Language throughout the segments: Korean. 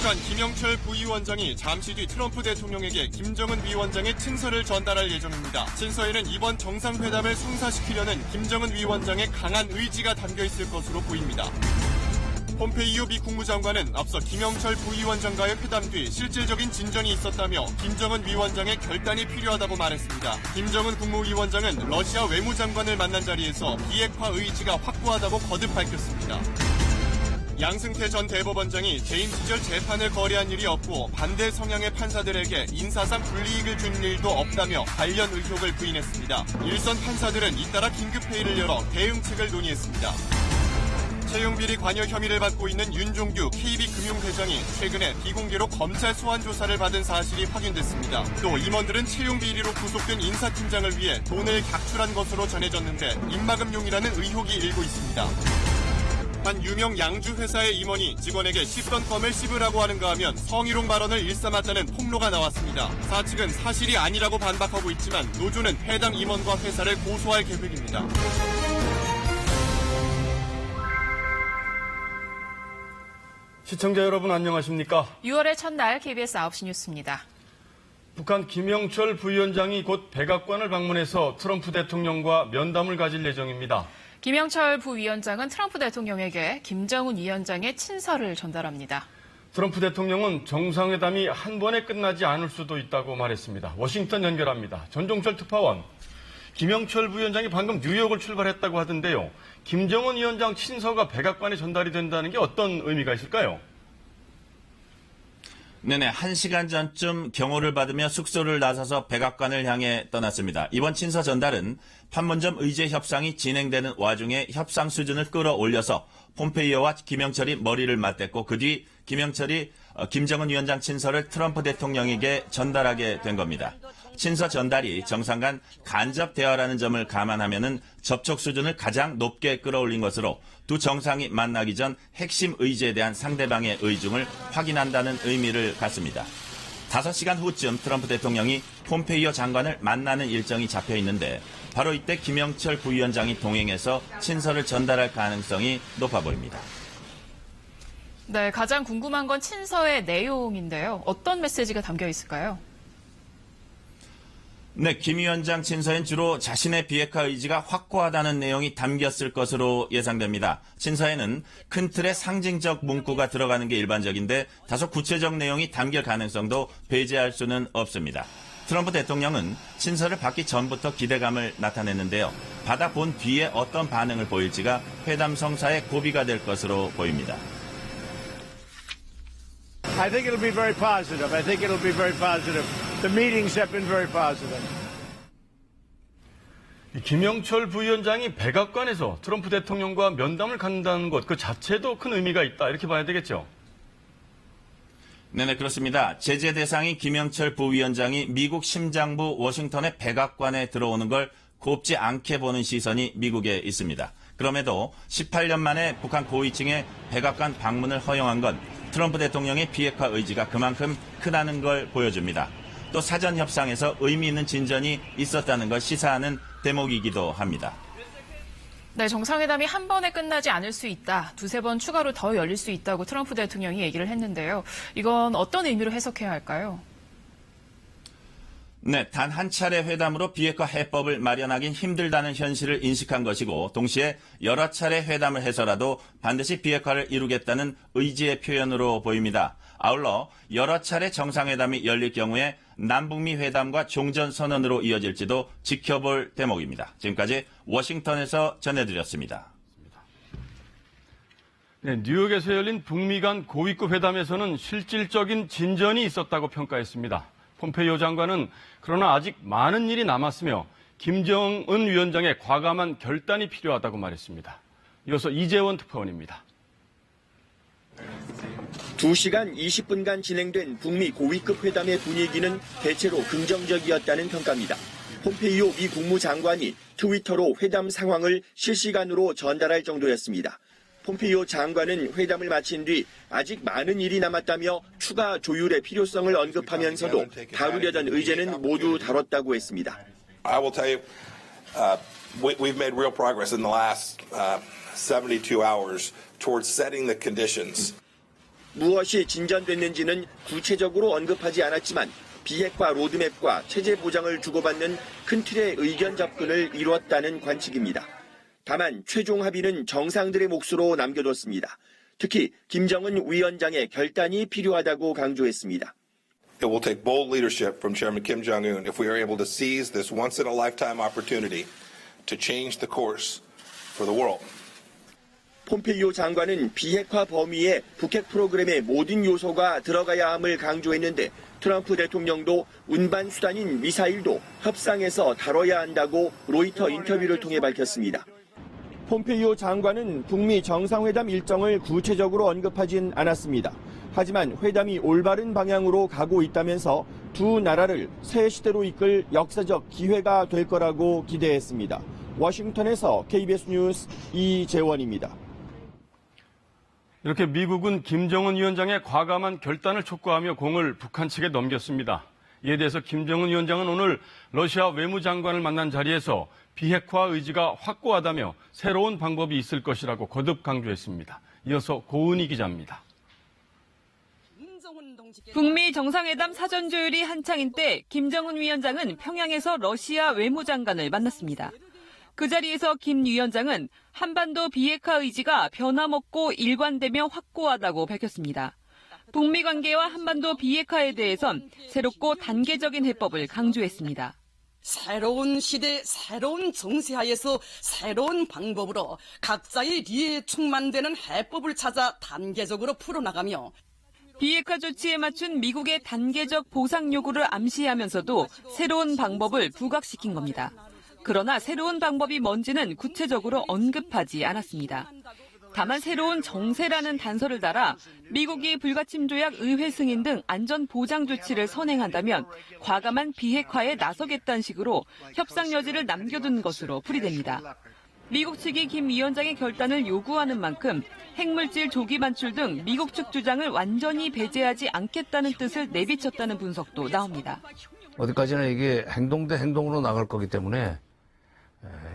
북한 김영철 부위원장이 잠시 뒤 트럼프 대통령에게 김정은 위원장의 친서를 전달할 예정입니다. 친서에는 이번 정상회담을 성사시키려는 김정은 위원장의 강한 의지가 담겨 있을 것으로 보입니다. 폼페이오 미 국무장관은 앞서 김영철 부위원장과의 회담 뒤 실질적인 진전이 있었다며 김정은 위원장의 결단이 필요하다고 말했습니다. 김정은 국무위원장은 러시아 외무장관을 만난 자리에서 비핵화 의지가 확고하다고 거듭 밝혔습니다. 양승태 전 대법원장이 재임 시절 재판을 거래한 일이 없고 반대 성향의 판사들에게 인사상 불이익을 준 일도 없다며 관련 의혹을 부인했습니다. 일선 판사들은 잇따라 긴급회의를 열어 대응책을 논의했습니다. 채용비리 관여 혐의를 받고 있는 윤종규 KB금융회장이 최근에 비공개로 검찰 소환 조사를 받은 사실이 확인됐습니다. 또 임원들은 채용비리로 구속된 인사팀장을 위해 돈을 객출한 것으로 전해졌는데 입막음용이라는 의혹이 일고 있습니다. 한 유명 양주 회사의 임원이 직원에게 씹던 껌을 씹으라고 하는가 하면 성희롱 발언을 일삼았다는 폭로가 나왔습니다. 사측은 사실이 아니라고 반박하고 있지만 노조는 해당 임원과 회사를 고소할 계획입니다. 시청자 여러분 안녕하십니까? 6월의 첫날 KBS 9시 뉴스입니다. 북한 김영철 부위원장이 곧 백악관을 방문해서 트럼프 대통령과 면담을 가질 예정입니다. 김영철 부위원장은 트럼프 대통령에게 김정은 위원장의 친서를 전달합니다. 트럼프 대통령은 정상회담이 한 번에 끝나지 않을 수도 있다고 말했습니다. 워싱턴 연결합니다. 전종철 특파원. 김영철 부위원장이 방금 뉴욕을 출발했다고 하던데요. 김정은 위원장 친서가 백악관에 전달이 된다는 게 어떤 의미가 있을까요? 네네, 1시간 전쯤 경호를 받으며 숙소를 나서서 백악관을 향해 떠났습니다. 이번 친서 전달은 판문점 의제 협상이 진행되는 와중에 협상 수준을 끌어올려서 폼페이오와 김영철이 머리를 맞댔고 그 뒤 김영철이 김정은 위원장 친서를 트럼프 대통령에게 전달하게 된 겁니다. 친서 전달이 정상 간 간접 대화라는 점을 감안하면은 접촉 수준을 가장 높게 끌어올린 것으로 두 정상이 만나기 전 핵심 의제에 대한 상대방의 의중을 확인한다는 의미를 갖습니다. 5시간 후쯤 트럼프 대통령이 폼페이오 장관을 만나는 일정이 잡혀 있는데 바로 이때 김영철 부위원장이 동행해서 친서를 전달할 가능성이 높아 보입니다. 네, 가장 궁금한 건 친서의 내용인데요. 어떤 메시지가 담겨 있을까요? 네, 김 위원장 친서엔 주로 자신의 비핵화 의지가 확고하다는 내용이 담겼을 것으로 예상됩니다. 친서에는 큰 틀의 상징적 문구가 들어가는 게 일반적인데 다소 구체적 내용이 담길 가능성도 배제할 수는 없습니다. 트럼프 대통령은 친서를 받기 전부터 기대감을 나타냈는데요. 받아본 뒤에 어떤 반응을 보일지가 회담 성사의 고비가 될 것으로 보입니다. I think it'll be very positive. I think it'll be very positive. The meetings have been very positive. 김영철 부위원장이 백악관에서 트럼프 대통령과 면담을 갖는다는 것 그 자체도 큰 의미가 있다 이렇게 봐야 되겠죠? 네네, 그렇습니다. 제재 대상인 김영철 부위원장이 미국 심장부 워싱턴의 백악관에 들어오는 걸 곱지 않게 보는 시선이 미국에 있습니다. 그럼에도 18년 만에 북한 고위층의 백악관 방문을 허용한 건 트럼프 대통령의 비핵화 의지가 그만큼 크다는 걸 보여줍니다. 또 사전 협상에서 의미 있는 진전이 있었다는 걸 시사하는 대목이기도 합니다. 네, 정상회담이 한 번에 끝나지 않을 수 있다. 두세 번 추가로 더 열릴 수 있다고 트럼프 대통령이 얘기를 했는데요. 이건 어떤 의미로 해석해야 할까요? 네, 단 한 차례 회담으로 비핵화 해법을 마련하긴 힘들다는 현실을 인식한 것이고 동시에 여러 차례 회담을 해서라도 반드시 비핵화를 이루겠다는 의지의 표현으로 보입니다. 아울러 여러 차례 정상회담이 열릴 경우에 남북미 회담과 종전선언으로 이어질지도 지켜볼 대목입니다. 지금까지 워싱턴에서 전해드렸습니다. 네, 뉴욕에서 열린 북미 간 고위급 회담에서는 실질적인 진전이 있었다고 평가했습니다. 폼페이오 장관은 그러나 아직 많은 일이 남았으며 김정은 위원장의 과감한 결단이 필요하다고 말했습니다. 이어서 이재원 특파원입니다. 2시간 20분간 진행된 북미 고위급 회담의 분위기는 대체로 긍정적이었다는 평가입니다. 폼페이오 미 국무장관이 트위터로 회담 상황을 실시간으로 전달할 정도였습니다. 폼페이오 장관은 회담을 마친 뒤 아직 많은 일이 남았다며 추가 조율의 필요성을 언급하면서도 다루려던 의제는 모두 다뤘다고 했습니다. I will tell you, we've made real progress in the last 72 hours towards setting the conditions. 무엇이 진전됐는지는 구체적으로 언급하지 않았지만 비핵화 로드맵과 체제 보장을 주고받는 큰 틀의 의견 접근을 이루었다는 관측입니다. 다만 최종 합의는 정상들의 몫으로 남겨뒀습니다. 특히 김정은 위원장의 결단이 필요하다고 강조했습니다. It will take bold leadership from Chairman Kim Jong-un if we are able to seize this once-in-a-lifetime opportunity to change the course for the world. 폼페이오 장관은 비핵화 범위에 북핵 프로그램의 모든 요소가 들어가야 함을 강조했는데 트럼프 대통령도 운반 수단인 미사일도 협상에서 다뤄야 한다고 로이터 인터뷰를 통해 밝혔습니다. 폼페이오 장관은 북미 정상회담 일정을 구체적으로 언급하진 않았습니다. 하지만 회담이 올바른 방향으로 가고 있다면서 두 나라를 새 시대로 이끌 역사적 기회가 될 거라고 기대했습니다. 워싱턴에서 KBS 뉴스 이재원입니다. 이렇게 미국은 김정은 위원장의 과감한 결단을 촉구하며 공을 북한 측에 넘겼습니다. 이에 대해서 김정은 위원장은 오늘 러시아 외무장관을 만난 자리에서 비핵화 의지가 확고하다며 새로운 방법이 있을 것이라고 거듭 강조했습니다. 이어서 고은희 기자입니다. 북미 정상회담 사전 조율이 한창인 때 김정은 위원장은 평양에서 러시아 외무장관을 만났습니다. 그 자리에서 김 위원장은 한반도 비핵화 의지가 변함없고 일관되며 확고하다고 밝혔습니다. 북미 관계와 한반도 비핵화에 대해선 새롭고 단계적인 해법을 강조했습니다. 새로운 시대, 새로운 정세하에서 새로운 방법으로 각자의 리에 충만되는 해법을 찾아 단계적으로 풀어나가며 비핵화 조치에 맞춘 미국의 단계적 보상 요구를 암시하면서도 새로운 방법을 부각시킨 겁니다. 그러나 새로운 방법이 뭔지는 구체적으로 언급하지 않았습니다. 다만 새로운 정세라는 단서를 달아 미국이 불가침 조약 의회 승인 등 안전 보장 조치를 선행한다면 과감한 비핵화에 나서겠다는 식으로 협상 여지를 남겨둔 것으로 풀이됩니다. 미국 측이 김 위원장의 결단을 요구하는 만큼 핵물질 조기 반출 등 미국 측 주장을 완전히 배제하지 않겠다는 뜻을 내비쳤다는 분석도 나옵니다. 어디까지나 이게 행동 대 행동으로 나갈 거기 때문에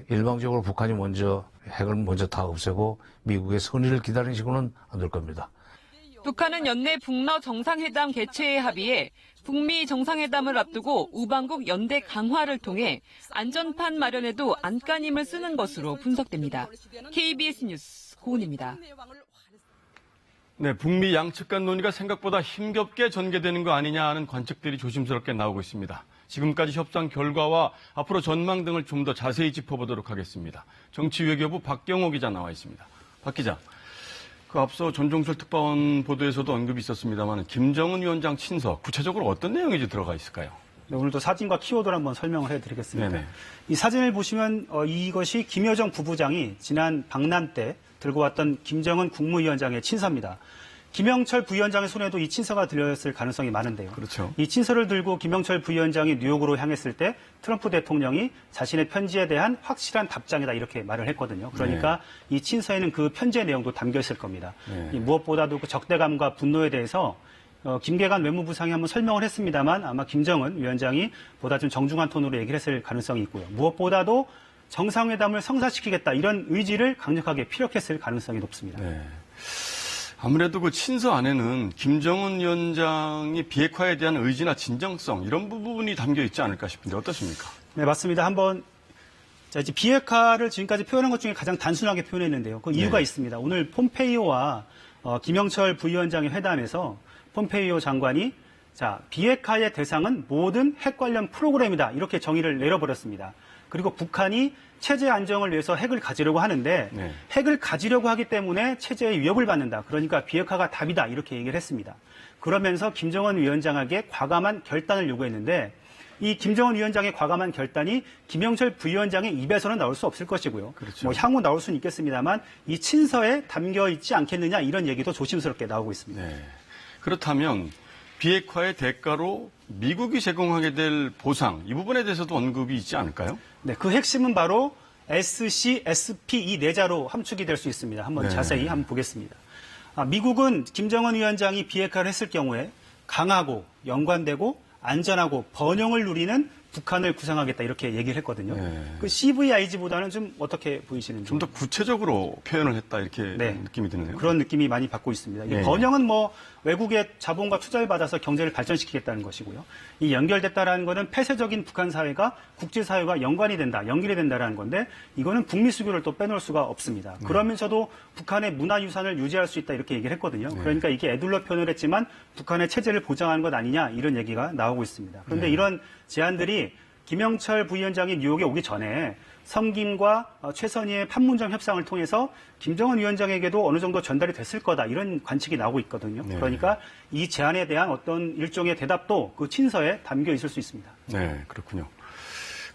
일방적으로 북한이 먼저 핵을 먼저 다 없애고 미국의 선의를 기다리는 식으로는 안 될 겁니다. 북한은 연내 북러 정상회담 개최에 합의해 북미 정상회담을 앞두고 우방국 연대 강화를 통해 안전판 마련에도 안간힘을 쓰는 것으로 분석됩니다. KBS 뉴스 고은입니다. 네, 북미 양측 간 논의가 생각보다 힘겹게 전개되는 거 아니냐 하는 관측들이 조심스럽게 나오고 있습니다. 지금까지 협상 결과와 앞으로 전망 등을 좀 더 자세히 짚어보도록 하겠습니다. 정치외교부 박경호 기자 나와 있습니다. 박 기자, 그 앞서 전종철 특파원 보도에서도 언급이 있었습니다만 김정은 위원장 친서 구체적으로 어떤 내용이 들어가 있을까요? 네, 오늘도 사진과 키워드를 한번 설명을 해드리겠습니다. 네네. 이 사진을 보시면 이것이 김여정 부부장이 지난 방남 때 들고 왔던 김정은 국무위원장의 친서입니다. 김영철 부위원장의 손에도 이 친서가 들렸을 가능성이 많은데요. 그렇죠. 이 친서를 들고 김영철 부위원장이 뉴욕으로 향했을 때 트럼프 대통령이 자신의 편지에 대한 확실한 답장이다 이렇게 말을 했거든요. 그러니까 이 친서에는 그 편지의 내용도 담겨 있을 겁니다. 무엇보다도 그 적대감과 분노에 대해서 김계관 외무부상이 한번 설명을 했습니다만 아마 김정은 위원장이 보다 좀 정중한 톤으로 얘기를 했을 가능성이 있고요. 무엇보다도 정상회담을 성사시키겠다 이런 의지를 강력하게 피력했을 가능성이 높습니다. 네. 아무래도 그 친서 안에는 김정은 위원장이 비핵화에 대한 의지나 진정성 이런 부분이 담겨 있지 않을까 싶은데 어떻습니까? 네, 맞습니다. 한번 이제 비핵화를 지금까지 표현한 것 중에 가장 단순하게 표현했는데요. 그 이유가 있습니다. 오늘 폼페이오와 김영철 부위원장의 회담에서 폼페이오 장관이 비핵화의 대상은 모든 핵 관련 프로그램이다 이렇게 정의를 내려버렸습니다. 그리고 북한이 체제 안정을 위해서 핵을 가지려고 하는데 핵을 가지려고 하기 때문에 체제의 위협을 받는다. 그러니까 비핵화가 답이다. 이렇게 얘기를 했습니다. 그러면서 김정은 위원장에게 과감한 결단을 요구했는데 이 김정은 위원장의 과감한 결단이 김영철 부위원장의 입에서는 나올 수 없을 것이고요. 그렇죠. 뭐 향후 나올 수는 있겠습니다만 이 친서에 담겨 있지 않겠느냐 이런 얘기도 조심스럽게 나오고 있습니다. 네. 그렇다면 비핵화의 대가로 미국이 제공하게 될 보상 이 부분에 대해서도 언급이 있지 않을까요? 네, 그 핵심은 바로 SC, SP 이 네 자로 함축이 될 수 있습니다. 한번 자세히 한번 보겠습니다. 미국은 김정은 위원장이 비핵화를 했을 경우에 강하고 연관되고 안전하고 번영을 누리는 북한을 구상하겠다 이렇게 얘기를 했거든요. 네. 그 CVIG보다는 좀 어떻게 보이시는지. 좀 더 구체적으로 표현을 했다 이렇게 네. 느낌이 드네요. 그런 느낌이 많이 받고 있습니다. 이 네. 번영은 뭐 외국의 자본과 투자를 받아서 경제를 발전시키겠다는 것이고요. 이 연결됐다라는 것은 폐쇄적인 북한 사회가 국제사회와 연관이 된다, 연결이 된다라는 건데 이거는 북미 수교를 또 빼놓을 수가 없습니다. 그러면서도 북한의 문화유산을 유지할 수 있다 이렇게 얘기를 했거든요. 그러니까 이게 애둘러 표현을 했지만 북한의 체제를 보장하는 것 아니냐 이런 얘기가 나오고 있습니다. 그런데 이런 제안들이 김영철 부위원장이 뉴욕에 오기 전에 성김과 최선희의 판문점 협상을 통해서 김정은 위원장에게도 어느 정도 전달이 됐을 거다 이런 관측이 나오고 있거든요. 네. 그러니까 이 제안에 대한 어떤 일종의 대답도 그 친서에 담겨 있을 수 있습니다. 네, 그렇군요.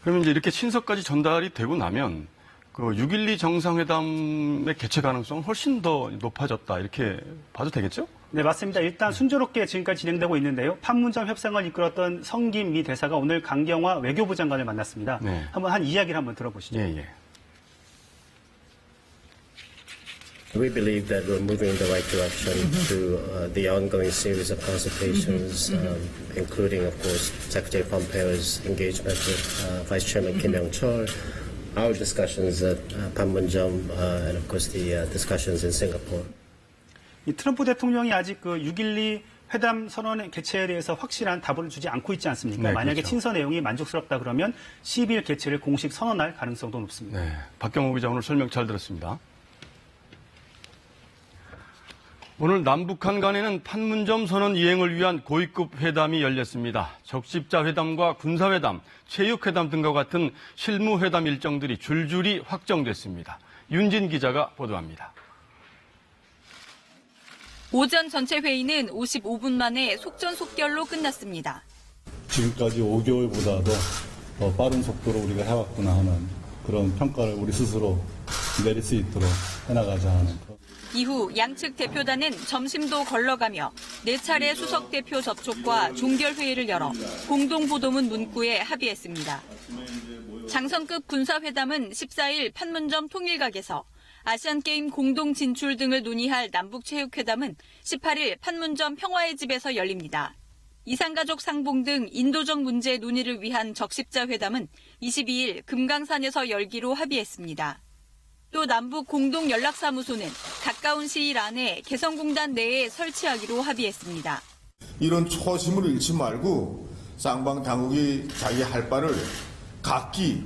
그러면 이제 이렇게 친서까지 전달이 되고 나면 그 6.12 정상회담의 개최 가능성은 훨씬 더 높아졌다 이렇게 봐도 되겠죠? 네, 맞습니다. 일단 순조롭게 지금까지 진행되고 있는데요. 판문점 협상을 이끌었던 성김 미 대사가 오늘 강경화 외교부 장관을 만났습니다. 네. 한번 한 이야기를 한번 들어보시죠. 예, 예. We believe that we're moving in the right direction through the ongoing series of consultations, including, of course, Secretary Pompeo's engagement with Vice Chairman Kim Yong-chol, our discussions at Panmunjom, and, of course, the discussions in Singapore. 이 트럼프 대통령이 아직 그 6.12 회담 선언의 개최에 대해서 확실한 답을 주지 않고 있지 않습니까? 네, 만약에 그렇죠. 친서 내용이 만족스럽다 그러면 12일 개최를 공식 선언할 가능성도 높습니다. 네, 박경호 기자 오늘 설명 잘 들었습니다. 오늘 남북한 간에는 판문점 선언 이행을 위한 고위급 회담이 열렸습니다. 적십자 회담과 군사회담, 체육회담 등과 같은 실무회담 일정들이 줄줄이 확정됐습니다. 윤진 기자가 보도합니다. 오전 전체 회의는 55분 만에 속전속결로 끝났습니다. 지금까지 5개월보다도 더 빠른 속도로 우리가 해왔구나 하는 그런 평가를 우리 스스로 내릴 수 있도록 해나가자 하는. 이후 양측 대표단은 점심도 걸러가며 4차례 수석 대표 접촉과 종결회의를 열어 공동보도문 문구에 합의했습니다. 장성급 군사회담은 14일 판문점 통일각에서 아시안게임 공동 진출 등을 논의할 남북체육회담은 18일 판문점 평화의 집에서 열립니다. 이산가족 상봉 등 인도적 문제 논의를 위한 적십자 회담은 22일 금강산에서 열기로 합의했습니다. 또 남북 공동연락사무소는 가까운 시일 안에 개성공단 내에 설치하기로 합의했습니다. 이런 초심을 잃지 말고 쌍방 당국이 자기 할 바를 각기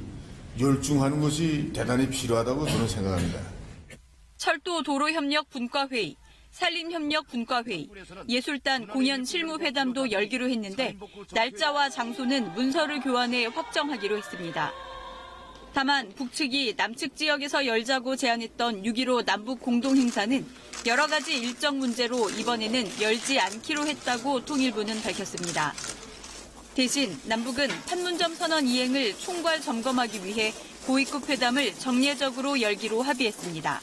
열중하는 것이 대단히 필요하다고 저는 생각합니다. 철도 도로협력 분과회의, 산림협력 분과회의, 예술단 공연 실무회담도 열기로 했는데 날짜와 장소는 문서를 교환해 확정하기로 했습니다. 다만 북측이 남측 지역에서 열자고 제안했던 6.15 남북 공동행사는 여러 가지 일정 문제로 이번에는 열지 않기로 했다고 통일부는 밝혔습니다. 대신 남북은 판문점 선언 이행을 총괄 점검하기 위해 고위급 회담을 정례적으로 열기로 합의했습니다.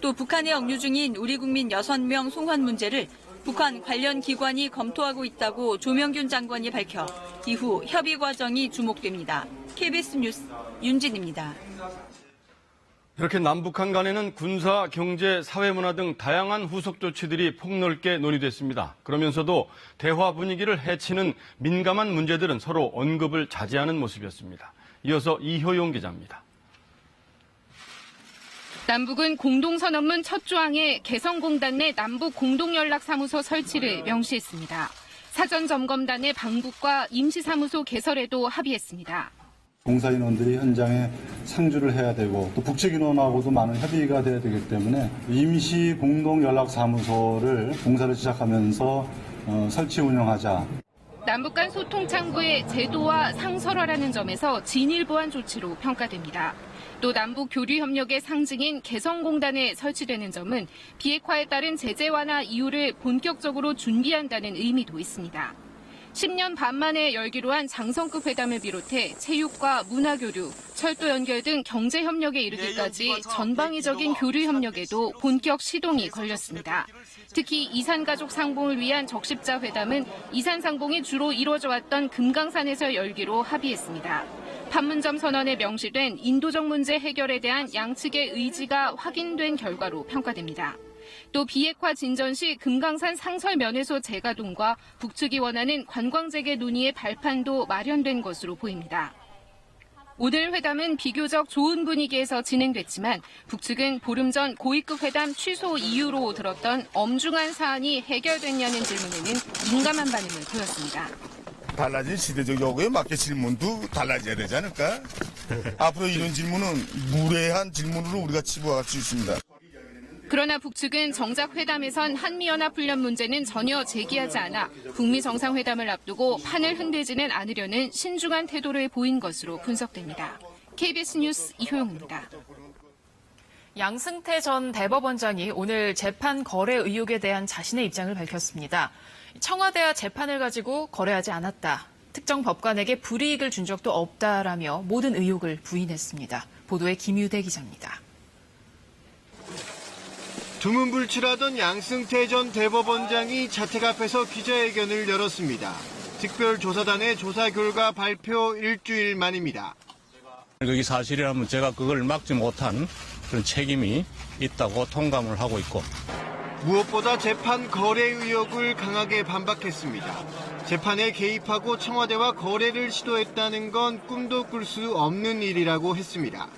또 북한에 억류 중인 우리 국민 6명 송환 문제를 북한 관련 기관이 검토하고 있다고 조명균 장관이 밝혀 이후 협의 과정이 주목됩니다. KBS 뉴스 윤진입니다. 이렇게 남북한 간에는 군사, 경제, 사회문화 등 다양한 후속 조치들이 폭넓게 논의됐습니다. 그러면서도 대화 분위기를 해치는 민감한 문제들은 서로 언급을 자제하는 모습이었습니다. 이어서 이효용 기자입니다. 남북은 공동선언문 첫 조항에 개성공단 내 남북 공동연락사무소 설치를 명시했습니다. 사전점검단의 방북과 임시사무소 개설에도 합의했습니다. 봉사인원들이 현장에 상주를 해야 되고 또 북측 인원하고도 많은 협의가 돼야 되기 때문에 임시 공동연락사무소를 봉사를 시작하면서 설치 운영하자. 남북 간 소통창구의 제도와 상설화라는 점에서 진일보한 조치로 평가됩니다. 또 남북 교류 협력의 상징인 개성공단에 설치되는 점은 비핵화에 따른 제재 완화 이유를 본격적으로 준비한다는 의미도 있습니다. 10년 반 만에 열기로 한 장성급 회담을 비롯해 체육과 문화교류, 철도 연결 등 경제협력에 이르기까지 전방위적인 교류협력에도 본격 시동이 걸렸습니다. 특히 이산가족 상봉을 위한 적십자 회담은 이산 상봉이 주로 이루어져 왔던 금강산에서 열기로 합의했습니다. 판문점 선언에 명시된 인도적 문제 해결에 대한 양측의 의지가 확인된 결과로 평가됩니다. 또 비핵화 진전 시 금강산 상설 면회소 재가동과 북측이 원하는 관광재개 논의의 발판도 마련된 것으로 보입니다. 오늘 회담은 비교적 좋은 분위기에서 진행됐지만 북측은 보름 전 고위급 회담 취소 이유로 들었던 엄중한 사안이 해결됐냐는 질문에는 민감한 반응을 보였습니다. 달라진 시대적 요구에 맞게 질문도 달라져야 되지 않을까? 앞으로 이런 질문은 무례한 질문으로 우리가 치부할 수 있습니다. 그러나 북측은 정작 회담에선 한미연합훈련 문제는 전혀 제기하지 않아 북미 정상회담을 앞두고 판을 흔들지는 않으려는 신중한 태도를 보인 것으로 분석됩니다. KBS 뉴스 이효영입니다. 양승태 전 대법원장이 오늘 재판 거래 의혹에 대한 자신의 입장을 밝혔습니다. 청와대와 재판을 가지고 거래하지 않았다. 특정 법관에게 불이익을 준 적도 없다라며 모든 의혹을 부인했습니다. 보도에 김유대 기자입니다. 두문불출하던 양승태 전 대법원장이 자택 앞에서 기자회견을 열었습니다. 특별조사단의 조사 결과 발표 일주일 만입니다. 그게 사실이라면 제가 그걸 막지 못한 그런 책임이 있다고 통감을 하고 있고. 무엇보다 재판 거래 의혹을 강하게 반박했습니다. 재판에 개입하고 청와대와 거래를 시도했다는 건 꿈도 꿀 수 없는 일이라고 했습니다.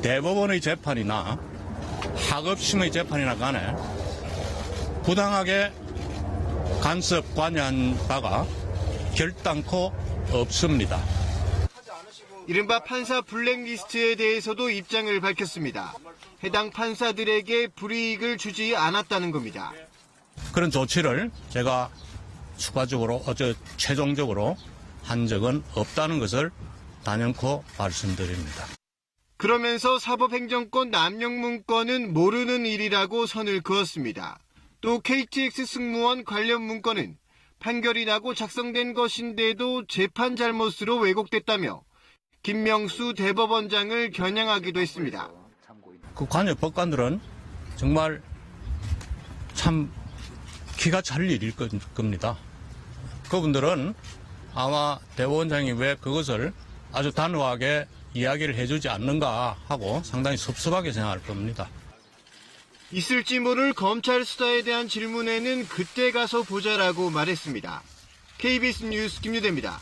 대법원의 재판이나 하급심의 재판이나 간에 부당하게 간섭 관여한 바가 결단코 없습니다. 이른바 판사 블랙리스트에 대해서도 입장을 밝혔습니다. 해당 판사들에게 불이익을 주지 않았다는 겁니다. 그런 조치를 제가 추가적으로 최종적으로 한 적은 없다는 것을 단연코 말씀드립니다. 그러면서 사법행정권 남용 문건은 모르는 일이라고 선을 그었습니다. 또 KTX 승무원 관련 문건은 판결이 나고 작성된 것인데도 재판 잘못으로 왜곡됐다며 김명수 대법원장을 겨냥하기도 했습니다. 그 관여 법관들은 정말 참 기가 찰 일일 겁니다. 그분들은 아마 대법원장이 왜 그것을 아주 단호하게 이야기를 해주지 않는가 하고 상당히 섭섭하게 생각할 겁니다. 있을지 모를 검찰 수사에 대한 질문에는 그때 가서 보자라고 말했습니다. KBS 뉴스 김유대입니다.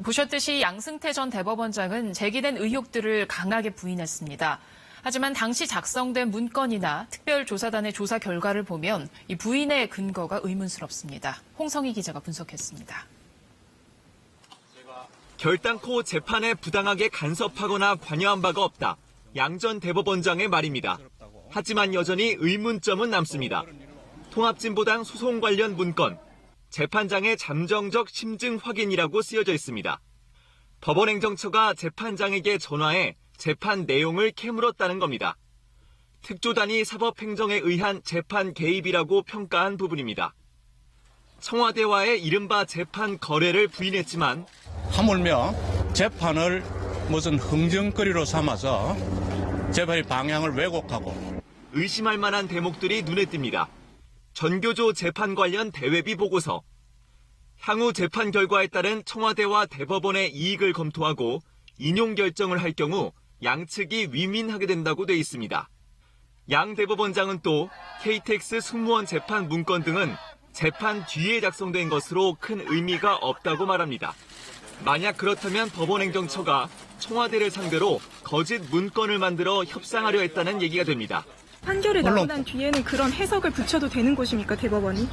보셨듯이 양승태 전 대법원장은 제기된 의혹들을 강하게 부인했습니다. 하지만 당시 작성된 문건이나 특별조사단의 조사 결과를 보면 이 부인의 근거가 의문스럽습니다. 홍성희 기자가 분석했습니다. 결단코 재판에 부당하게 간섭하거나 관여한 바가 없다. 양 전 대법원장의 말입니다. 하지만 여전히 의문점은 남습니다. 통합진보당 소송 관련 문건, 재판장의 잠정적 심증 확인이라고 쓰여져 있습니다. 법원행정처가 재판장에게 전화해 재판 내용을 캐물었다는 겁니다. 특조단이 사법행정에 의한 재판 개입이라고 평가한 부분입니다. 청와대와의 이른바 재판 거래를 부인했지만 하물며 재판을 무슨 흥정거리로 삼아서 재판의 방향을 왜곡하고 의심할 만한 대목들이 눈에 띕니다. 전교조 재판 관련 대외비 보고서, 향후 재판 결과에 따른 청와대와 대법원의 이익을 검토하고 인용 결정을 할 경우 양측이 위민하게 된다고 돼 있습니다. 양 대법원장은 또 KTX 승무원 재판 문건 등은 재판 뒤에 작성된 것으로 큰 의미가 없다고 말합니다. 만약 그렇다면 법원행정처가 청와대를 상대로 거짓 문건을 만들어 협상하려 했다는 얘기가 됩니다. 판결이 나고 난 뒤에는 그런 해석을 붙여도 되는 것입니까, 대법원이?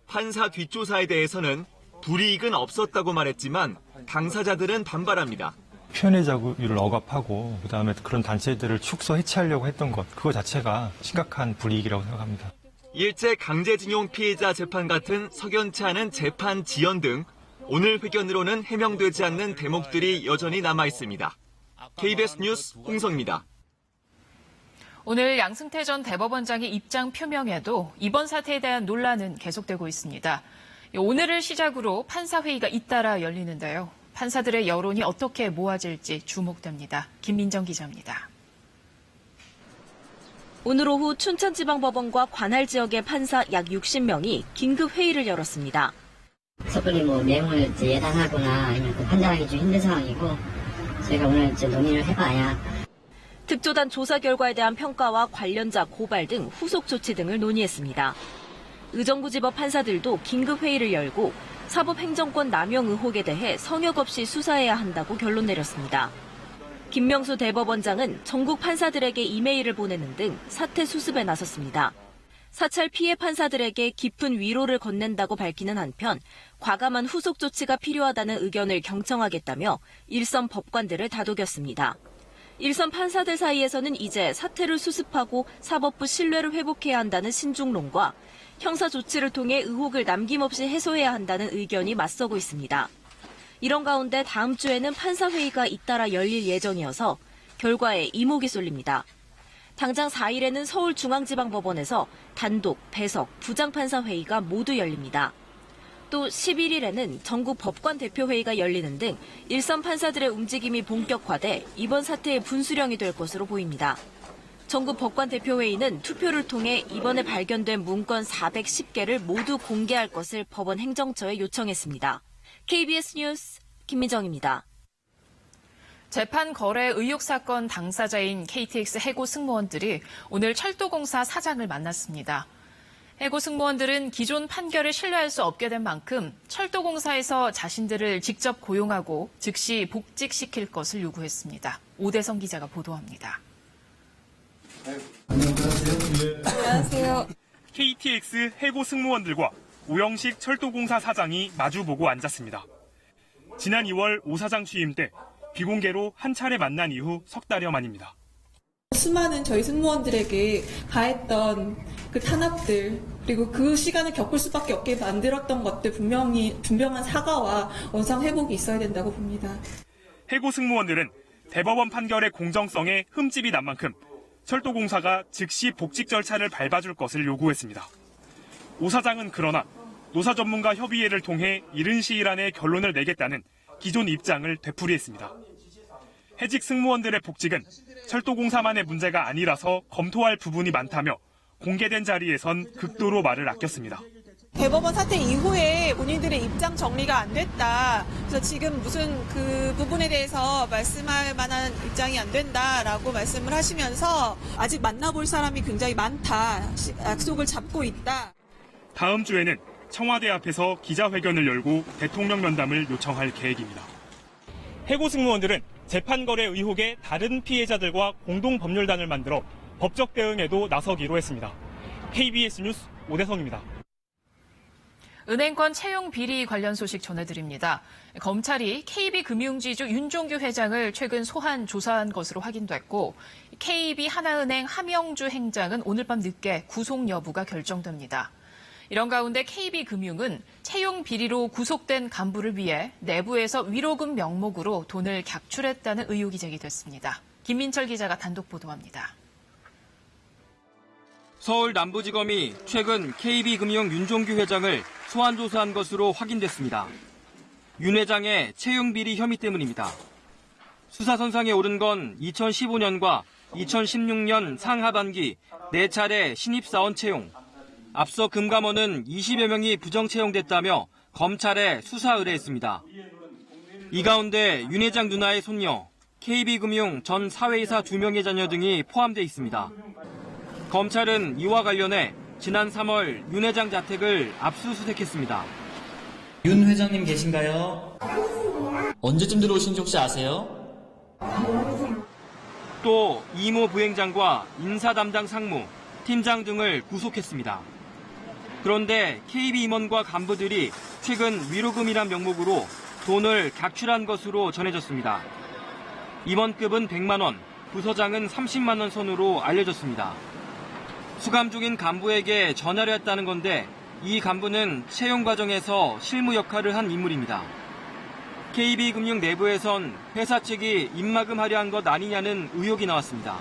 판사 뒷조사에 대해서는 불이익은 없었다고 말했지만 당사자들은 반발합니다. 표현의 자유를 억압하고 그다음에 그런 단체들을 축소 해체하려고 했던 것, 그거 자체가 심각한 불이익이라고 생각합니다. 일제 강제징용 피해자 재판 같은 석연치 않은 재판 지연 등 오늘 회견으로는 해명되지 않는 대목들이 여전히 남아 있습니다. KBS 뉴스 홍성입니다. 오늘 양승태 전 대법원장의 입장 표명에도 이번 사태에 대한 논란은 계속되고 있습니다. 오늘을 시작으로 판사회의가 잇따라 열리는데요. 판사들의 여론이 어떻게 모아질지 주목됩니다. 김민정 기자입니다. 오늘 오후 춘천지방법원과 관할 지역의 판사 약 60명이 긴급 회의를 열었습니다. 섣불리 내용을 예단하거나 아니면 판단하기 좀 힘든 상황이고 저희가 오늘 논의를 해봐야. 특조단 조사 결과에 대한 평가와 관련자 고발 등 후속 조치 등을 논의했습니다. 의정부지법 판사들도 긴급회의를 열고 사법행정권 남용 의혹에 대해 성역 없이 수사해야 한다고 결론 내렸습니다. 김명수 대법원장은 전국 판사들에게 이메일을 보내는 등 사태 수습에 나섰습니다. 사찰 피해 판사들에게 깊은 위로를 건넨다고 밝히는 한편 과감한 후속 조치가 필요하다는 의견을 경청하겠다며 일선 법관들을 다독였습니다. 일선 판사들 사이에서는 이제 사태를 수습하고 사법부 신뢰를 회복해야 한다는 신중론과 형사 조치를 통해 의혹을 남김없이 해소해야 한다는 의견이 맞서고 있습니다. 이런 가운데 다음 주에는 판사회의가 잇따라 열릴 예정이어서 결과에 이목이 쏠립니다. 당장 4일에는 서울중앙지방법원에서 단독, 배석, 부장판사회의가 모두 열립니다. 또 11일에는 전국 법관 대표회의가 열리는 등 일선 판사들의 움직임이 본격화돼 이번 사태의 분수령이 될 것으로 보입니다. 전국 법관 대표회의는 투표를 통해 이번에 발견된 문건 410개를 모두 공개할 것을 법원 행정처에 요청했습니다. KBS 뉴스 김민정입니다. 재판 거래 의혹 사건 당사자인 KTX 해고 승무원들이 오늘 철도공사 사장을 만났습니다. 해고 승무원들은 기존 판결을 신뢰할 수 없게 된 만큼 철도공사에서 자신들을 직접 고용하고 즉시 복직시킬 것을 요구했습니다. 오대성 기자가 보도합니다. 안녕하세요. KTX 해고 승무원들과 오영식 철도공사 사장이 마주보고 앉았습니다. 지난 2월 오 사장 취임 때 비공개로 한 차례 만난 이후 석 달여 만입니다. 수많은 저희 승무원들에게 가했던 그 탄압들 그리고 그 시간을 겪을 수밖에 없게 만들었던 것들 분명한 사과와 원상 회복이 있어야 된다고 봅니다. 해고 승무원들은 대법원 판결의 공정성에 흠집이 난 만큼 철도공사가 즉시 복직 절차를 밟아줄 것을 요구했습니다. 오 사장은 그러나 노사 전문가 협의회를 통해 이른 시일 안에 결론을 내겠다는 기존 입장을 되풀이했습니다. 해직 승무원들의 복직은 철도공사만의 문제가 아니라서 검토할 부분이 많다며 공개된 자리에선 극도로 말을 아꼈습니다. 대법원 사태 이후에 본인들의 입장 정리가 안 됐다. 그래서 지금 무슨 그 부분에 대해서 말씀할 만한 입장이 안 된다라고 말씀을 하시면서 아직 만나볼 사람이 굉장히 많다. 약속을 잡고 있다. 다음 주에는 청와대 앞에서 기자회견을 열고 대통령 면담을 요청할 계획입니다. 해고 승무원들은 재판 거래 의혹의 다른 피해자들과 공동 법률단을 만들어 법적 대응에도 나서기로 했습니다. KBS 뉴스 오대성입니다. 은행권 채용 비리 관련 소식 전해드립니다. 검찰이 KB금융지주 윤종규 회장을 최근 소환 조사한 것으로 확인됐고 KB하나은행 함영주 행장은 오늘 밤 늦게 구속 여부가 결정됩니다. 이런 가운데 KB금융은 채용 비리로 구속된 간부를 위해 내부에서 위로금 명목으로 돈을 객출했다는 의혹이 제기됐습니다. 김민철 기자가 단독 보도합니다. 서울 남부지검이 최근 KB금융 윤종규 회장을 소환 조사한 것으로 확인됐습니다. 윤 회장의 채용 비리 혐의 때문입니다. 수사 선상에 오른 건 2015년과 2016년 상하반기 4차례 신입사원 채용. 앞서 금감원은 20여 명이 부정 채용됐다며 검찰에 수사 의뢰했습니다. 이 가운데 윤 회장 누나의 손녀, KB금융 전 사회이사 2명의 자녀 등이 포함돼 있습니다. 검찰은 이와 관련해 지난 3월 윤 회장 자택을 압수수색했습니다. 윤 회장님 계신가요? 언제쯤 들어오신지 혹시 아세요? 또 이모 부행장과 인사 담당 상무, 팀장 등을 구속했습니다. 그런데 KB 임원과 간부들이 최근 위로금이란 명목으로 돈을 객출한 것으로 전해졌습니다. 임원급은 100만 원, 부서장은 30만 원 선으로 알려졌습니다. 수감 중인 간부에게 전화를 했다는 건데 이 간부는 채용 과정에서 실무 역할을 한 인물입니다. KB금융 내부에선 회사 측이 입마금하려 한 것 아니냐는 의혹이 나왔습니다.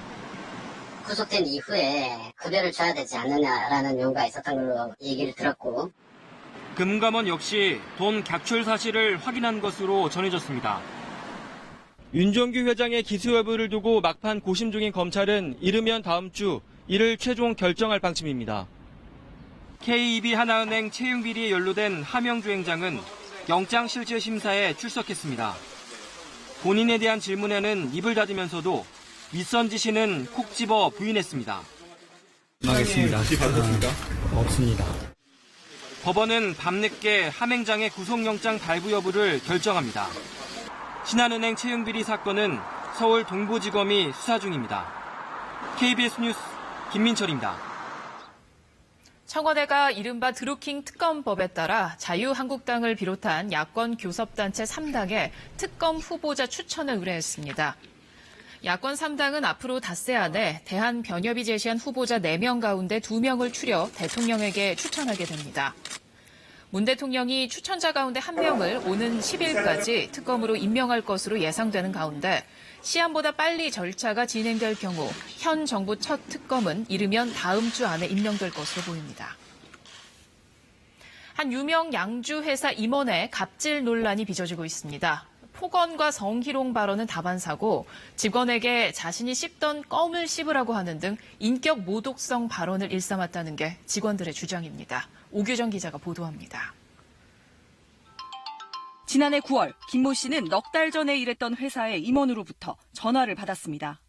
구속된 이후에 급여를 줘야 되지 않느냐라는 요구가 있었던 걸로 얘기를 들었고 금감원 역시 돈 객출 사실을 확인한 것으로 전해졌습니다. 윤종규 회장의 기소 여부를 두고 막판 고심 중인 검찰은 이르면 다음 주 이를 최종 결정할 방침입니다. KB하나은행 채용 비리에 연루된 함영주 행장은 영장실질심사에 출석했습니다. 본인에 대한 질문에는 입을 닫으면서도 윗선 지시는 콕 집어 부인했습니다. 하겠습니다. 없습니다. 법원은 밤늦게 함행장의 구속영장 발부 여부를 결정합니다. 신한은행 채용비리 사건은 서울 동부지검이 수사 중입니다. KBS 뉴스 김민철입니다. 청와대가 이른바 드루킹 특검법에 따라 자유한국당을 비롯한 야권 교섭단체 3당에 특검 후보자 추천을 의뢰했습니다. 야권 3당은 앞으로 닷새 안에 대한변협이 제시한 후보자 4명 가운데 2명을 추려 대통령에게 추천하게 됩니다. 문 대통령이 추천자 가운데 1명을 오는 10일까지 특검으로 임명할 것으로 예상되는 가운데 시한보다 빨리 절차가 진행될 경우 현 정부 첫 특검은 이르면 다음 주 안에 임명될 것으로 보입니다. 한 유명 양주 회사 임원의 갑질 논란이 빚어지고 있습니다. 폭언과 성희롱 발언은 다반사고 직원에게 자신이 씹던 껌을 씹으라고 하는 등 인격 모독성 발언을 일삼았다는 게 직원들의 주장입니다. 오규정 기자가 보도합니다. 지난해 9월 김모 씨는 넉 달 전에 일했던 회사의 임원으로부터 전화를 받았습니다.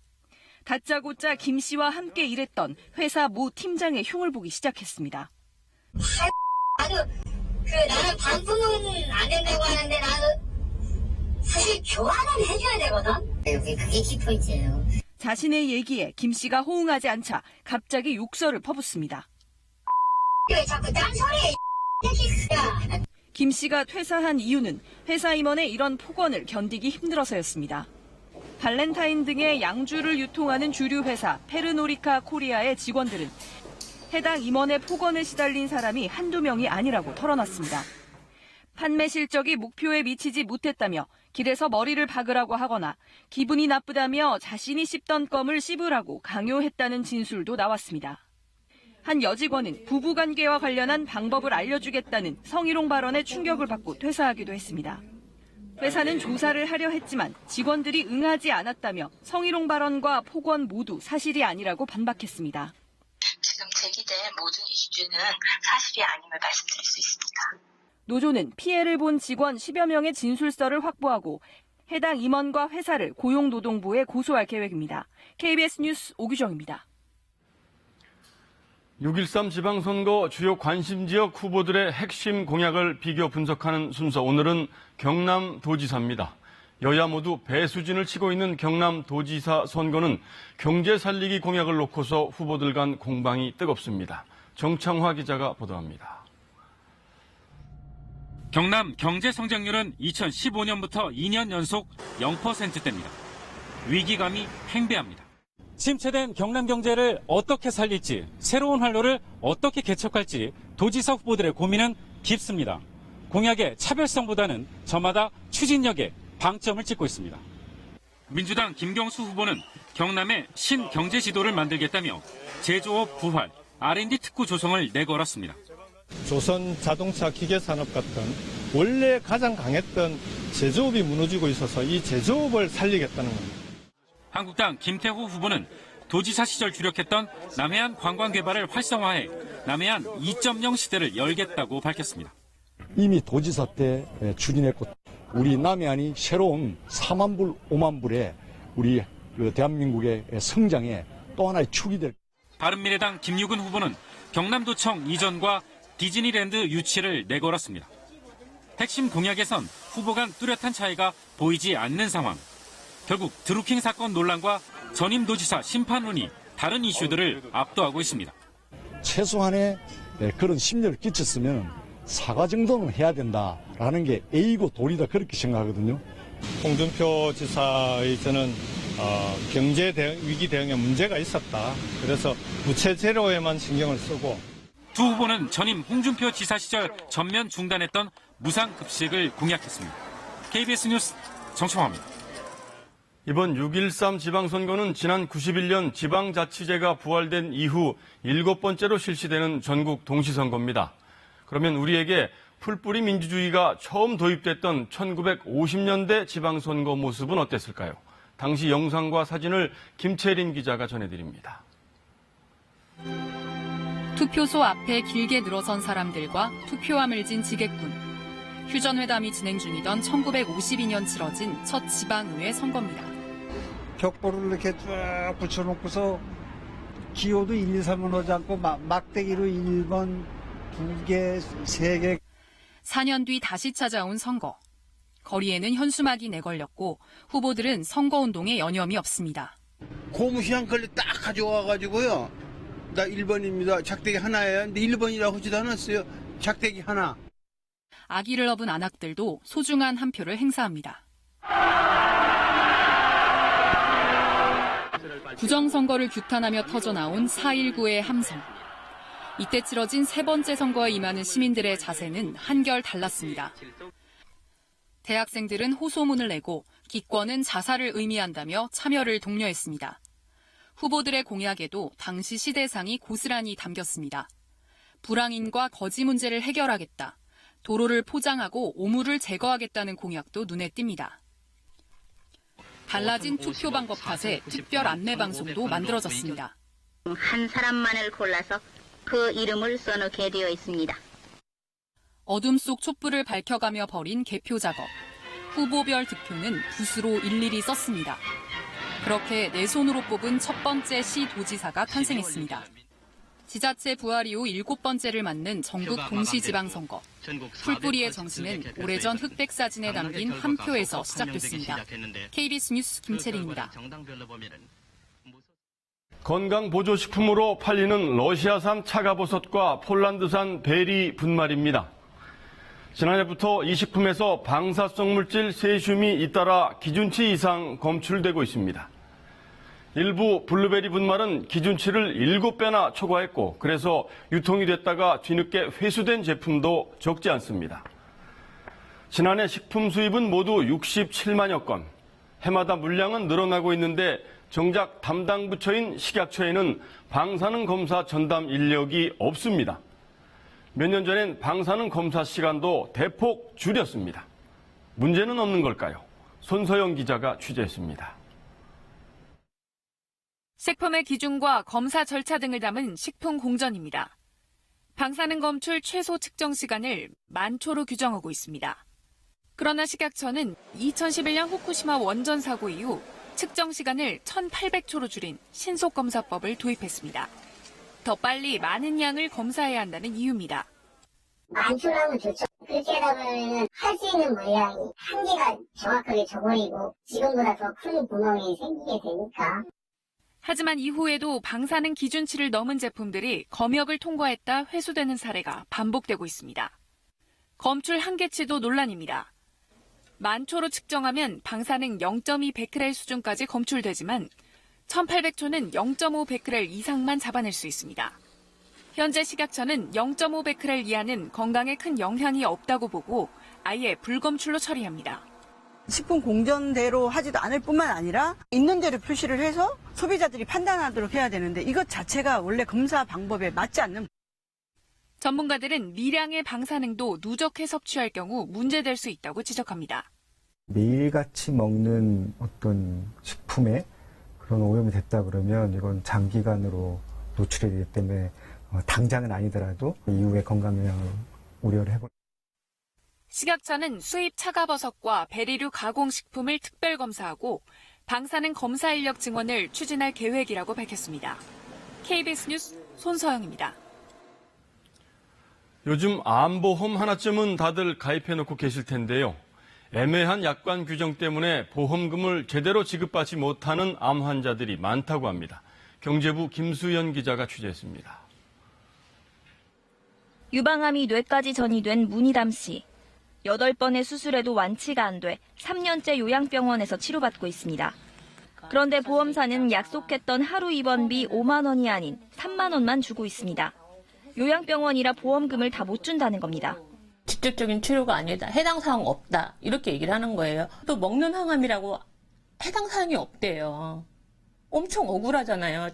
다짜고짜 김 씨와 함께 일했던 회사 모 팀장의 흉을 보기 시작했습니다. 나는 반품은 안 된다고 하는데 나는 사실 교환은 해줘야 되거든. 그게 키포인트예요. 자신의 얘기에 김 씨가 호응하지 않자 갑자기 욕설을 퍼붓습니다. 왜 자꾸 딴소리해, 김 씨가 퇴사한 이유는 회사 임원의 이런 폭언을 견디기 힘들어서였습니다. 발렌타인 등의 양주를 유통하는 주류 회사 페르노리카 코리아의 직원들은 해당 임원의 폭언에 시달린 사람이 한두 명이 아니라고 털어놨습니다. 판매 실적이 목표에 미치지 못했다며 길에서 머리를 박으라고 하거나 기분이 나쁘다며 자신이 씹던 껌을 씹으라고 강요했다는 진술도 나왔습니다. 한 여직원은 부부관계와 관련한 방법을 알려주겠다는 성희롱 발언에 충격을 받고 퇴사하기도 했습니다. 회사는 조사를 하려 했지만 직원들이 응하지 않았다며 성희롱 발언과 폭언 모두 사실이 아니라고 반박했습니다. 지금 제기된 모든 이슈는 사실이 아님을 말씀드릴 수 있습니다. 노조는 피해를 본 직원 10여 명의 진술서를 확보하고 해당 임원과 회사를 고용노동부에 고소할 계획입니다. KBS 뉴스 오규정입니다. 6.13 지방선거 주요 관심지역 후보들의 핵심 공약을 비교 분석하는 순서. 오늘은 경남도지사입니다. 여야 모두 배수진을 치고 있는 경남도지사 선거는 경제 살리기 공약을 놓고서 후보들 간 공방이 뜨겁습니다. 정창화 기자가 보도합니다. 경남 경제 성장률은 2015년부터 2년 연속 0%대입니다. 위기감이 팽배합니다. 침체된 경남 경제를 어떻게 살릴지, 새로운 활로를 어떻게 개척할지 도지사 후보들의 고민은 깊습니다. 공약의 차별성보다는 저마다 추진력에 방점을 찍고 있습니다. 민주당 김경수 후보는 경남의 신경제 지도를 만들겠다며 제조업 부활, R&D 특구 조성을 내걸었습니다. 조선 자동차 기계산업 같은 원래 가장 강했던 제조업이 무너지고 있어서 이 제조업을 살리겠다는 겁니다. 한국당 김태호 후보는 도지사 시절 주력했던 남해안 관광 개발을 활성화해 남해안 2.0 시대를 열겠다고 밝혔습니다. 이미 도지사 때 추진했고 우리 남해안이 새로운 4만 불, 5만 불의 우리 대한민국의 성장에 또 하나의 축이 될. 바른미래당 김유근 후보는 경남도청 이전과 디즈니랜드 유치를 내걸었습니다. 핵심 공약에선 후보 간 뚜렷한 차이가 보이지 않는 상황. 결국 드루킹 사건 논란과 전임 도지사 심판론이 다른 이슈들을 압도하고 있습니다. 최소한의 그런 심려를 끼쳤으면 사과 정도는 해야 된다라는 게 A고 도리다 그렇게 생각하거든요. 홍준표 지사의 저는 경제 위기 대응에 문제가 있었다. 그래서 부채 제로에만 신경을 쓰고. 두 후보는 전임 홍준표 지사 시절 전면 중단했던 무상급식을 공약했습니다. KBS 뉴스 정청화입니다. 이번 6.13 지방선거는 지난 91년 지방자치제가 부활된 이후 7번째로 실시되는 전국 동시선거입니다. 그러면 우리에게 풀뿌리 민주주의가 처음 도입됐던 1950년대 지방선거 모습은 어땠을까요? 당시 영상과 사진을 김채린 기자가 전해드립니다. 투표소 앞에 길게 늘어선 사람들과 투표함을 진 지객군. 휴전회담이 진행 중이던 1952년 치러진 첫 지방의회 선거입니다. 격보를 이렇게 쭉 붙여놓고서 기호도 1, 2, 3은 하지 않고 막대기로 1번, 2개, 3개. 4년 뒤 다시 찾아온 선거. 거리에는 현수막이 내걸렸고 후보들은 선거운동에 여념이 없습니다. 고무시한 걸로 딱 가져와가지고요. 나 1번입니다. 작대기 하나예요. 근데 1번이라고 하지도 않았어요. 작대기 하나. 아기를 업은 안악들도 소중한 한 표를 행사합니다. 부정선거를 규탄하며 터져나온 4.19의 함성. 이때 치러진 세 번째 선거에 임하는 시민들의 자세는 한결 달랐습니다. 대학생들은 호소문을 내고 기권은 자살을 의미한다며 참여를 독려했습니다. 후보들의 공약에도 당시 시대상이 고스란히 담겼습니다. 불황인과 거지 문제를 해결하겠다. 도로를 포장하고 오물을 제거하겠다는 공약도 눈에 띕니다. 달라진 투표 방법 탓에 특별 안내 방송도 만들어졌습니다. 한 사람만을 골라서 그 이름을 써놓게 되어 있습니다. 어둠 속 촛불을 밝혀가며 벌인 개표 작업. 후보별 득표는 붓으로 일일이 썼습니다. 그렇게 내 손으로 뽑은 첫 번째 시 도지사가 탄생했습니다. 지자체 부활 이후 7번째를 맞는 전국 동시지방선거. 풀뿌리의 정신은 오래전 흑백 사진에 담긴 한 표에서 시작됐습니다. KBS 뉴스 김채린입니다. 건강보조식품으로 팔리는 러시아산 차가버섯과 폴란드산 베리 분말입니다. 지난해부터 이 식품에서 방사성 물질 세슘이 잇따라 기준치 이상 검출되고 있습니다. 일부 블루베리 분말은 기준치를 7배나 초과했고 그래서 유통이 됐다가 뒤늦게 회수된 제품도 적지 않습니다. 지난해 식품 수입은 모두 67만여 건. 해마다 물량은 늘어나고 있는데 정작 담당 부처인 식약처에는 방사능 검사 전담 인력이 없습니다. 몇 년 전엔 방사능 검사 시간도 대폭 줄였습니다. 문제는 없는 걸까요? 손서영 기자가 취재했습니다. 식품의 기준과 검사 절차 등을 담은 식품 공전입니다. 방사능 검출 최소 측정 시간을 10,000초로 규정하고 있습니다. 그러나 식약처는 2011년 후쿠시마 원전 사고 이후 측정 시간을 1,800초로 줄인 신속검사법을 도입했습니다. 더 빨리 많은 양을 검사해야 한다는 이유입니다. 10,000초라면 좋죠. 그렇게 하다 보면 할 수 있는 물량이 한계가 정확하게 져버리고 지금보다 더 큰 구멍이 생기게 되니까. 하지만 이후에도 방사능 기준치를 넘은 제품들이 검역을 통과했다 회수되는 사례가 반복되고 있습니다. 검출 한계치도 논란입니다. 10,000초로 측정하면 방사능 0.2 베크렐 수준까지 검출되지만 1,800초는 0.5 베크렐 이상만 잡아낼 수 있습니다. 현재 식약처는 0.5 베크렐 이하는 건강에 큰 영향이 없다고 보고 아예 불검출로 처리합니다. 식품 공전대로 하지도 않을 뿐만 아니라 있는 대로 표시를 해서 소비자들이 판단하도록 해야 되는데 이것 자체가 원래 검사 방법에 맞지 않는. 전문가들은 미량의 방사능도 누적해 섭취할 경우 문제될 수 있다고 지적합니다. 매일같이 먹는 어떤 식품에 그런 오염이 됐다 그러면 이건 장기간으로 노출이 되기 때문에 당장은 아니더라도 이후에 건강 영향을 우려를 해볼. 식약처는 수입 차가버섯과 베리류 가공식품을 특별 검사하고 방사능 검사 인력 증원을 추진할 계획이라고 밝혔습니다. KBS 뉴스 손서영입니다. 요즘 암보험 하나쯤은 다들 가입해놓고 계실 텐데요. 애매한 약관 규정 때문에 보험금을 제대로 지급받지 못하는 암 환자들이 많다고 합니다. 경제부 김수연 기자가 취재했습니다. 유방암이 뇌까지 전이된 문희담 씨. 8번의 수술에도 완치가 안 돼 3년째 요양병원에서 치료받고 있습니다. 그런데 보험사는 약속했던 하루 입원비 5만 원이 아닌 3만 원만 주고 있습니다. 요양병원이라 보험금을 다 못 준다는 겁니다. 직접적인 치료가 아니다. 해당 사항 없다. 이렇게 얘기를 하는 거예요. 또 먹는 항암이라고 해당 사항이 없대요. 엄청 억울하잖아요.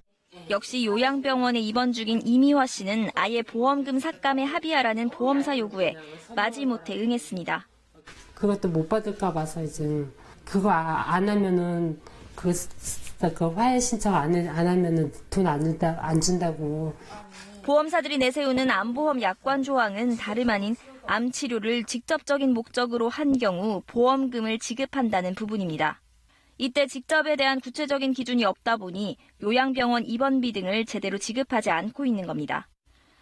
역시 요양병원에 입원 중인 이미화 씨는 아예 보험금 삭감에 합의하라는 보험사 요구에 마지못해 응했습니다. 그것도 못 받을까 봐서 이제 그거 안 하면은 그 화해 신청 안 하면은 돈 안 준다고. 보험사들이 내세우는 암보험 약관 조항은 다름 아닌 암 치료를 직접적인 목적으로 한 경우 보험금을 지급한다는 부분입니다. 이때 직접에 대한 구체적인 기준이 없다 보니 요양병원 입원비 등을 제대로 지급하지 않고 있는 겁니다.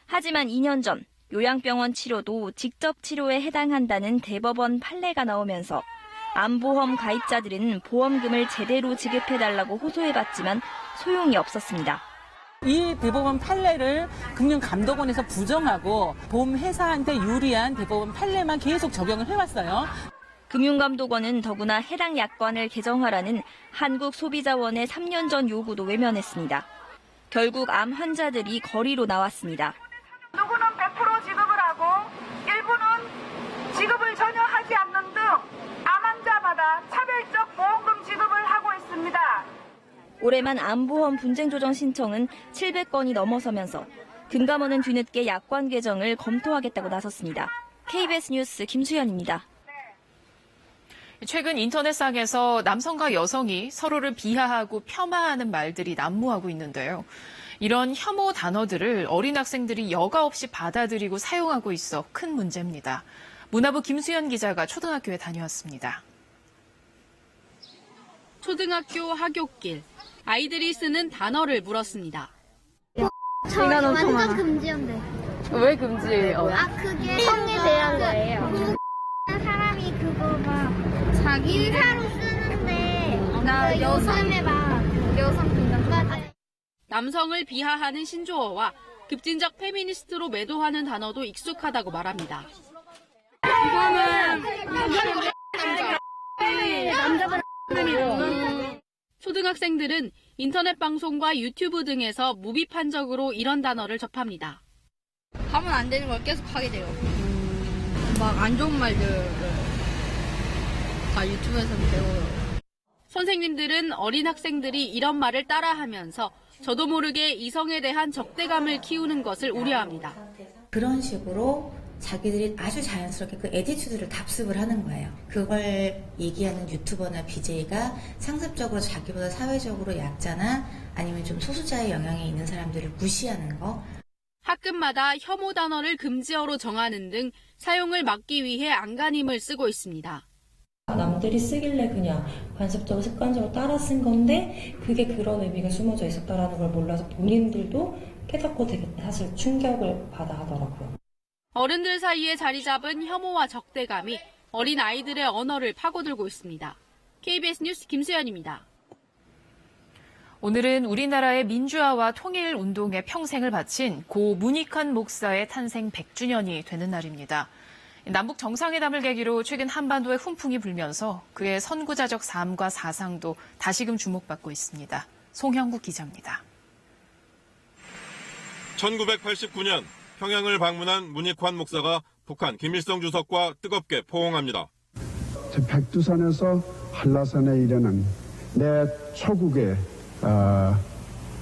하지만 2년 전 요양병원 치료도 직접 치료에 해당한다는 대법원 판례가 나오면서 암보험 가입자들은 보험금을 제대로 지급해달라고 호소해봤지만 소용이 없었습니다. 이 대법원 판례를 금융감독원에서 부정하고 보험회사한테 유리한 대법원 판례만 계속 적용을 해왔어요. 금융감독원은 더구나 해당 약관을 개정하라는 한국소비자원의 3년 전 요구도 외면했습니다. 결국 암 환자들이 거리로 나왔습니다. 누구는 100% 지급을 하고 일부는 지급을 전혀 하지 않는 등 암 환자마다 차별적 보험금 지급을 하고 있습니다. 올해만 암보험 분쟁 조정 신청은 700건이 넘어서면서 금감원은 뒤늦게 약관 개정을 검토하겠다고 나섰습니다. KBS 뉴스 김수현입니다. 최근 인터넷상에서 남성과 여성이 서로를 비하하고 폄하하는 말들이 난무하고 있는데요. 이런 혐오 단어들을 어린 학생들이 여과 없이 받아들이고 사용하고 있어 큰 문제입니다. 문화부 김수현 기자가 초등학교에 다녀왔습니다. 초등학교 하굣길. 아이들이 쓰는 단어를 물었습니다. 저 완전 금지인데. 왜 금지예요? 그게 성에 대한 거예요. 사람이 그거 막 자기 인사로 쓰는데 나 여성에 막 여성 분단 맞아요. 남성을 비하하는 신조어와 급진적 페미니스트로 매도하는 단어도 익숙하다고 말합니다. 이거는 남자분 초등학생들은 인터넷 방송과 유튜브 등에서 무비판적으로 이런 단어를 접합니다. 하면 안 되는 걸 계속 하게 돼요. 막 안 좋은 말들을 다 유튜브에서 배워요. 선생님들은 어린 학생들이 이런 말을 따라하면서 저도 모르게 이성에 대한 적대감을 키우는 것을 우려합니다. 그런 식으로 자기들이 아주 자연스럽게 그 애티튜드를 답습을 하는 거예요. 그걸 얘기하는 유튜버나 BJ가 상습적으로 자기보다 사회적으로 약자나 아니면 좀 소수자의 영향이 있는 사람들을 무시하는 거. 학급마다 혐오 단어를 금지어로 정하는 등 사용을 막기 위해 안간힘을 쓰고 있습니다. 남들이 쓰길래 그냥 관습적으로 습관적으로 따라 쓴 건데 그게 그런 의미가 숨어져 있었다라는 걸 몰라서 본인들도 깨닫고 되게 사실 충격을 받아 하더라고요. 어른들 사이에 자리 잡은 혐오와 적대감이 어린 아이들의 언어를 파고들고 있습니다. KBS 뉴스 김수현입니다. 오늘은 우리나라의 민주화와 통일 운동에 평생을 바친 고 문익환 목사의 탄생 100주년이 되는 날입니다. 남북 정상회담을 계기로 최근 한반도에 훈풍이 불면서 그의 선구자적 삶과 사상도 다시금 주목받고 있습니다. 송형국 기자입니다. 1989년 평양을 방문한 문익환 목사가 북한 김일성 주석과 뜨겁게 포옹합니다. 백두산에서 한라산에 이르는 내 초국의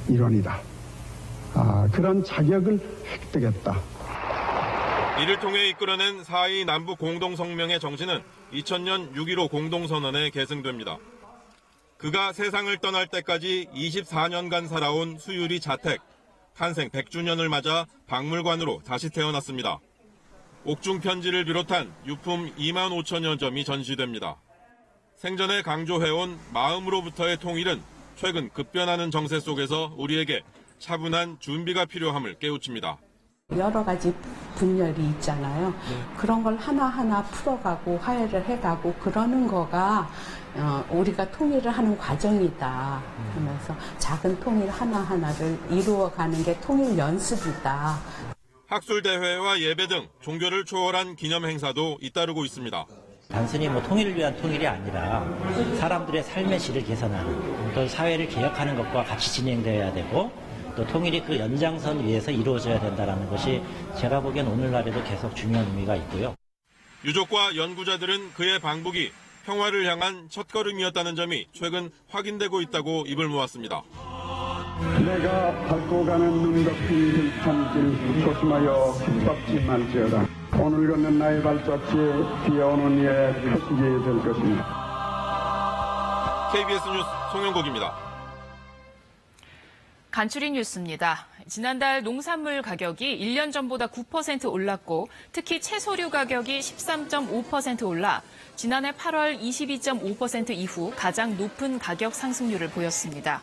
일원이다. 그런 자격을 획득했다. 이를 통해 이끌어낸 4.2 남북 공동성명의 정신은 2000년 6.15 공동선언에 계승됩니다. 그가 세상을 떠날 때까지 24년간 살아온 수유리 자택, 탄생 100주년을 맞아 박물관으로 다시 태어났습니다. 옥중 편지를 비롯한 유품 2만 5천여 점이 전시됩니다. 생전에 강조해온 마음으로부터의 통일은 최근 급변하는 정세 속에서 우리에게 차분한 준비가 필요함을 깨우칩니다. 여러 가지 분열이 있잖아요. 그런 걸 하나하나 풀어가고 화해를 해가고 그러는 거가 우리가 통일을 하는 과정이다. 그러면서 작은 통일 하나하나를 이루어가는 게 통일 연습이다. 학술대회와 예배 등 종교를 초월한 기념 행사도 잇따르고 있습니다. 단순히 통일을 위한 통일이 아니라 사람들의 삶의 질을 개선하는 또 사회를 개혁하는 것과 같이 진행되어야 되고 또 통일이 그 연장선 위에서 이루어져야 된다는 것이 제가 보기엔 오늘날에도 계속 중요한 의미가 있고요. 유족과 연구자들은 그의 방북이 평화를 향한 첫걸음이었다는 점이 최근 확인되고 있다고 입을 모았습니다. 내가 밟고 가는 눈 덮인 들판길 조심하여 빗박지 말지어다. 오늘 걷는 나의 발자취에 비어오는 이의 표식이 될 것입니다. KBS 뉴스 송영국입니다. 간추린 뉴스입니다. 지난달 농산물 가격이 1년 전보다 9% 올랐고 특히 채소류 가격이 13.5% 올라 지난해 8월 22.5% 이후 가장 높은 가격 상승률을 보였습니다.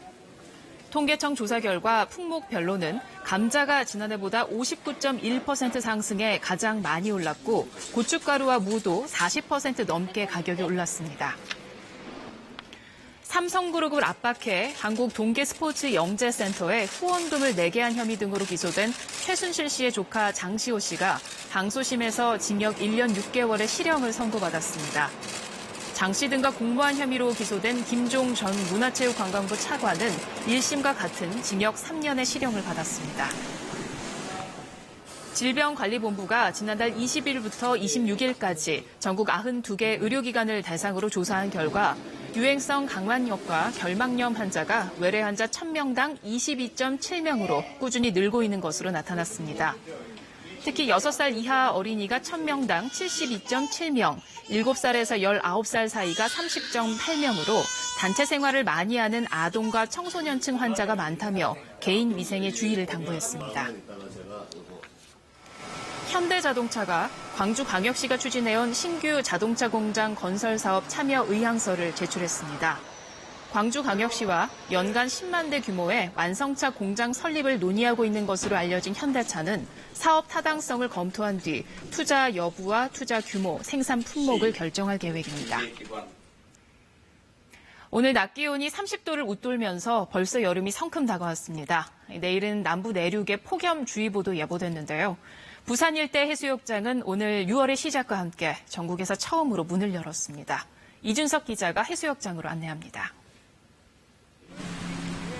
통계청 조사 결과 품목별로는 감자가 지난해보다 59.1% 상승해 가장 많이 올랐고 고춧가루와 무도 40% 넘게 가격이 올랐습니다. 삼성그룹을 압박해 한국동계스포츠영재센터에 후원금을 내게 한 혐의 등으로 기소된 최순실 씨의 조카 장시호 씨가 항소심에서 징역 1년 6개월의 실형을 선고받았습니다. 장 씨 등과 공모한 혐의로 기소된 김종 전 문화체육관광부 차관은 1심과 같은 징역 3년의 실형을 받았습니다. 질병관리본부가 지난달 20일부터 26일까지 전국 92개 의료기관을 대상으로 조사한 결과 유행성 강만염과 결막염 환자가 외래 환자 1000명당 22.7명으로 꾸준히 늘고 있는 것으로 나타났습니다. 특히 6살 이하 어린이가 1000명당 72.7명, 7살에서 19살 사이가 30.8명으로 단체 생활을 많이 하는 아동과 청소년층 환자가 많다며 개인 위생에 주의를 당부했습니다. 현대자동차가 광주광역시가 추진해온 신규 자동차 공장 건설 사업 참여 의향서를 제출했습니다. 광주광역시와 연간 10만 대 규모의 완성차 공장 설립을 논의하고 있는 것으로 알려진 현대차는 사업 타당성을 검토한 뒤 투자 여부와 투자 규모, 생산 품목을 결정할 계획입니다. 오늘 낮 기온이 30도를 웃돌면서 벌써 여름이 성큼 다가왔습니다. 내일은 남부 내륙에 폭염주의보도 예보됐는데요. 부산 일대 해수욕장은 오늘 6월의 시작과 함께 전국에서 처음으로 문을 열었습니다. 이준석 기자가 해수욕장으로 안내합니다.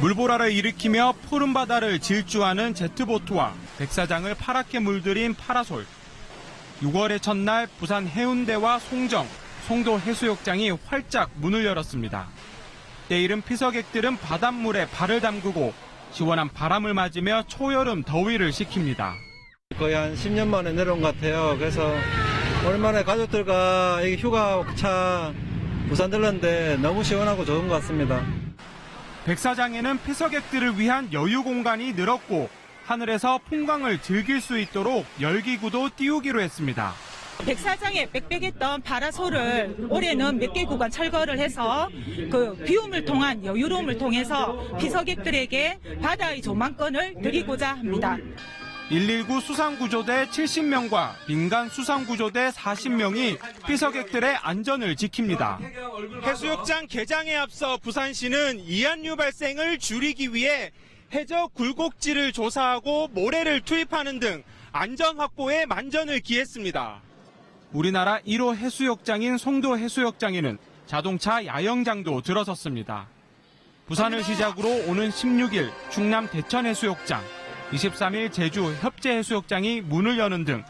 물보라를 일으키며 푸른 바다를 질주하는 제트보트와 백사장을 파랗게 물들인 파라솔. 6월의 첫날 부산 해운대와 송정, 송도 해수욕장이 활짝 문을 열었습니다. 내일은 피서객들은 바닷물에 발을 담그고 시원한 바람을 맞으며 초여름 더위를 식힙니다. 거의 한 10년 만에 내려온 것 같아요. 그래서 오랜만에 가족들과 휴가차 부산 들렀는데 너무 시원하고 좋은 것 같습니다. 백사장에는 피서객들을 위한 여유 공간이 늘었고 하늘에서 풍광을 즐길 수 있도록 열기구도 띄우기로 했습니다. 백사장에 빽빽했던 파라솔을 올해는 몇 개 구간 철거를 해서 그 비움을 통한 여유로움을 통해서 피서객들에게 바다의 조망권을 드리고자 합니다. 119 수상구조대 70명과 민간 수상구조대 40명이 피서객들의 안전을 지킵니다. 해수욕장 개장에 앞서 부산시는 이한류 발생을 줄이기 위해 해저 굴곡지를 조사하고 모래를 투입하는 등 안전 확보에 만전을 기했습니다. 우리나라 1호 해수욕장인 송도 해수욕장에는 자동차 야영장도 들어섰습니다. 부산을 시작으로 오는 16일 충남 대천 해수욕장, 23일 제주 협재해수욕장이 문을 여는 등